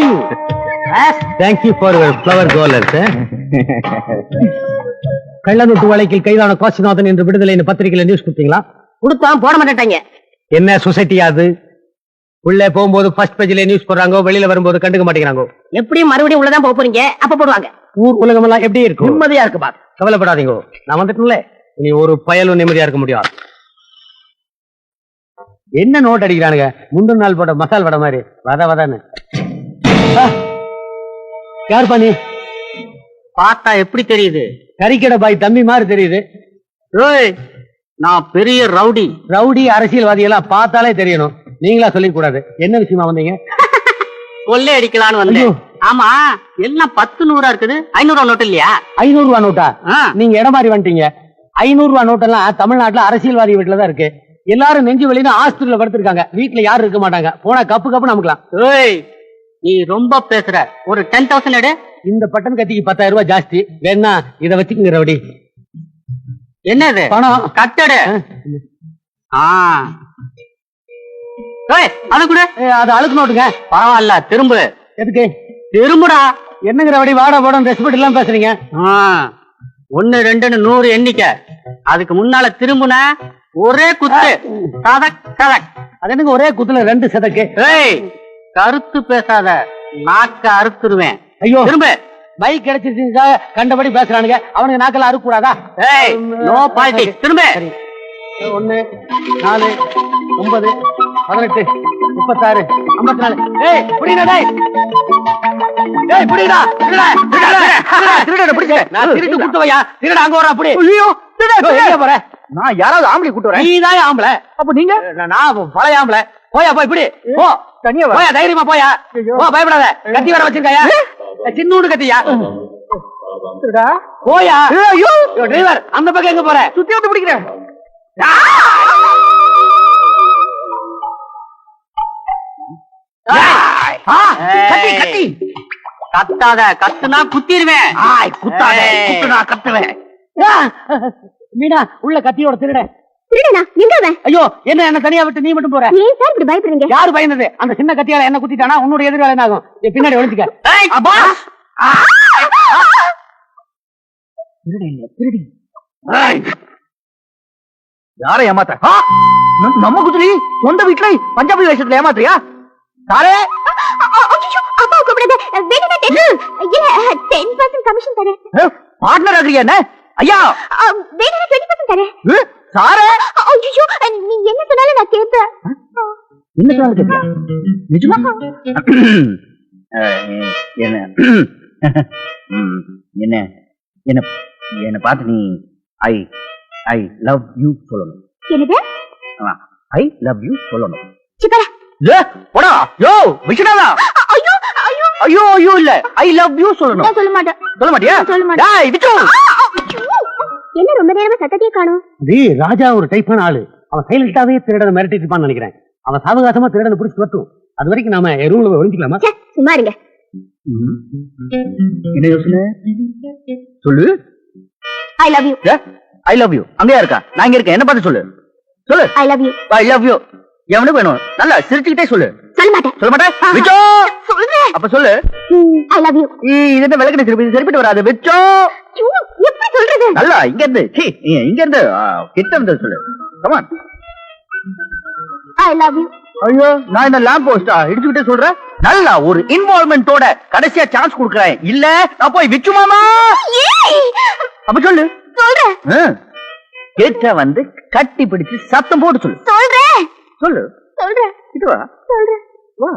you? Thank you for your flower goalers. கள்ளநோட்டு வழக்கில் கைதான காசிநாதன் என்று விடுதலை பத்திரிகையில நியூஸ் கொடுத்தீங்களா? கொடுத்தோம், போட மாட்டேட்டாங்க. என்ன சொசைட்டி அது? உள்ளே போகும்போது ஃபர்ஸ்ட் பேஜ்ல நியூஸ் போடுறாங்க, வெளியில வரும்போது கண்டுக்க மாட்டேங்கிறாங்க. எப்படியும் மறுபடியும் உள்ளதான் போக போறீங்க, அப்ப போடுவாங்க. ஊர் உலகம் எல்லாம் எப்படி இருக்கும்? நிம்மதியா இருக்கு பாத்து. கவலைப்படாதீங்க, நான் வந்துட்டேன்ல, இனி ஒரு பயலும் நிம்மதியா இருக்க முடியாது. என்ன நோட் அடிக்கிறானுங்க, முந்தின நாள் போட்ட மசால் வடை மாதிரி வத வதன்னு. யார் பண்ணி? பார்த்தா எப்படி தெரியுது? கறிக்கடை பாய் தம்பி மாதிரி தெரியுது. நான் பெரிய ரவுடி. ரவுடி அரசியல்வாதி எல்லாம் பார்த்தாலே தெரியணும், நீங்களா சொல்லிக்க கூடாது. என்ன விஷயமா வந்தீங்க? கொள்ளை அடிக்கலான்னு வந்தேன். ஆமா, எல்லாம் 10 100 இருக்குது, 500 ரூபா நோட்டு இல்லையா? 500 ரூபா நோட்டா? நீங்க இடம் மாதிரி வந்துட்டீங்க. 500 ரூபா நோட்டெல்லாம் தமிழ்நாட்டுல அரசியல்வாதி வீட்டுலதான் இருக்கு. எல்லாரும் நெஞ்சு வெளியில ஆஸ்பத்திரியில படுத்திருக்காங்க, வீட்டுல யாரும் இருக்க மாட்டாங்க. போனா கப்பு கப்பு நமக்கலாம். நீ ரொம்ப பேசுற. ஒரு 10,000 எடு. இந்த பட்டன் கத்திக்கு 10,000 ரூபாய் ஜாஸ்தி, வேணா இத வச்சுக்கங்க ரவுடி. என்னது? பணம். கட்டடு. அது கூட அது அழுக்கு நோட்டுங்க. பரவாயில்ல, திரும்ப. எதுக்கு திரும்புடா? என்னங்கிற ரவுடி வாடா போட ரெஸ்பெக்ட் எல்லாம் பேசுறீங்க. 1 2 100 எண்ணிக்கை. அதுக்கு முன்னால திரும்புன ஒரே குத்து. சதக் சதக். அது எனக்கு ஒரே குத்துல 2 சதக்கு. கருத்து பேசாத, நாக்க அறுத்துருவேன். ஐயோ, திரும்ப. பைக் கிடைச்சிருச்சுங்க, கண்டபடி பேசுறானுங்க. அவனுக்கு நாக்கெல்லாம் அறுக்க கூடாதா? No politics. திரும்ப. 1 4 9 18 36 54. புடிடா டேய். புடிடா. திருடா புடிச்சே. நான் திருட்டு குட்டுவையா? திருடா அங்க வரா புடி. ஐயோ, எங்க போற? நான் யாராவது ஆம்பளை கூட்டு வரேன். நீதான் ஆம்பளை. அப்ப நீங்க? நான் பழைய ஆம்பளை. போயா போய் இப்படி போ. தனியா போயா, தைரியமா போயா. போ, பயப்படாத. கத்தி வர வச்சிருக்காயா? சின்னூடு கத்தியா? போயா. ஐயோ டிரைவர், அந்த பக்கம் எங்க போற? சுத்தி விட்டு பிடிக்கிறேன். கத்தாத, கத்துனா குத்திடுவேன். குத்தாத, குத்துனா கத்துவேன். மீனா, உள்ள கத்தியோட திருட. திருடனா? எங்க அவன்? ஐயோ, என்ன தனியா விட்டு நீ மட்டும் போற? ஏன் சார் இப்படி பயப்படுறீங்க? யாரு பயந்தது? அந்த சின்ன கத்தியால என்ன குத்திட்டானா உன்னோட எதிர்காலம் என்ன ஆகும்? பின்னாடி ஒளிஞ்சுக்க. திருடி யாரை ஏமாத்த? நம்ம குதிரை சொந்த வீட்டுல பஞ்சாபி வேஷத்துல ஏமாத்திரியா? சாரே, அப்பா கூப்பிடுது. வேணும்னா 10% கமிஷன் தரேன். பார்ட்னர் ஆகுறியா? என்ன ஐயா, வேணும்னா 20% தரேன். சாரே, ஐயோ, நீ என்ன சொன்னாலும் நான் கேட்பேன். என்ன சொன்னாலும் கேட்பியா? நிஜமா? என்ன என்ன என்ன பார்த்து நீ ஐ லவ் யூ சொல்லணும். என்னது? ஐ லவ் யூ சொல்லணும். சிப்பரா. போடா. யோ விஷ்ணுதா. ஐயோ ஐயோ ஐயோ ஐயோ இல்ல, ஐ லவ் யூ சொல்லணும். நான் சொல்ல மாட்டேன். சொல்ல மாட்டியா? சொல்ல மாட்டேன். டேய் விச்சு, என்ன ரொம்ப நேரமா சத்தத்தையே காணோம்? ராஜா ஒரு டைப்பான ஆளு. அவன் சைலண்டாவே திருடனை மிரட்டிட்டு இருப்பான்னு நினைக்கிறேன். அவன் சாவகாசமா திருடனை பிடிச்சி வரட்டும். அது வரைக்கும் நாம ரூம்ல ஒளிஞ்சிக்கலாமா? சும்மா இருங்க. என்ன யோசனை சொல்லு. I love you. I love you அங்கயா இருக்கா? நான் இங்க இருக்கேன். என்ன பார்த்து சொல்லு. சொல்லு. I love you. I love you. எவனுக்கு வேணும்? நல்லா சிரிச்சுக்கிட்டே சொல்லு. சொல்ல மாட்டேன். சொல்ல மாட்டேன். விச்சோ, சொல்றேன். அப்ப சொல்லு. I love you. இது என்ன விளக்குன சரிப்பட்டு வராது. விச்சோ, எப்படி சொல்றது? நல்லா இங்க இருந்து இங்க இருந்து கிட்ட வந்து சொல்லு. Come on. I love you. ஐயோ, நான் என்ன லேம்ப் போஸ்டா இடிச்சுக்கிட்டே சொல்றேன். நல்லா ஒரு இன்வால்வ்மெண்டோட கடைசியா சான்ஸ் கொடுக்கறேன். இல்ல நான் போய் விச்சு மாமா. அப்ப சொல்லு. சொல்றேன். கேட்ட வந்து கட்டி பிடிச்சு சத்தம் போட்டு சொல்லு. சொல்றேன். சொல்லு. சொல்றேன். இது வா. சொல்றேன். வா.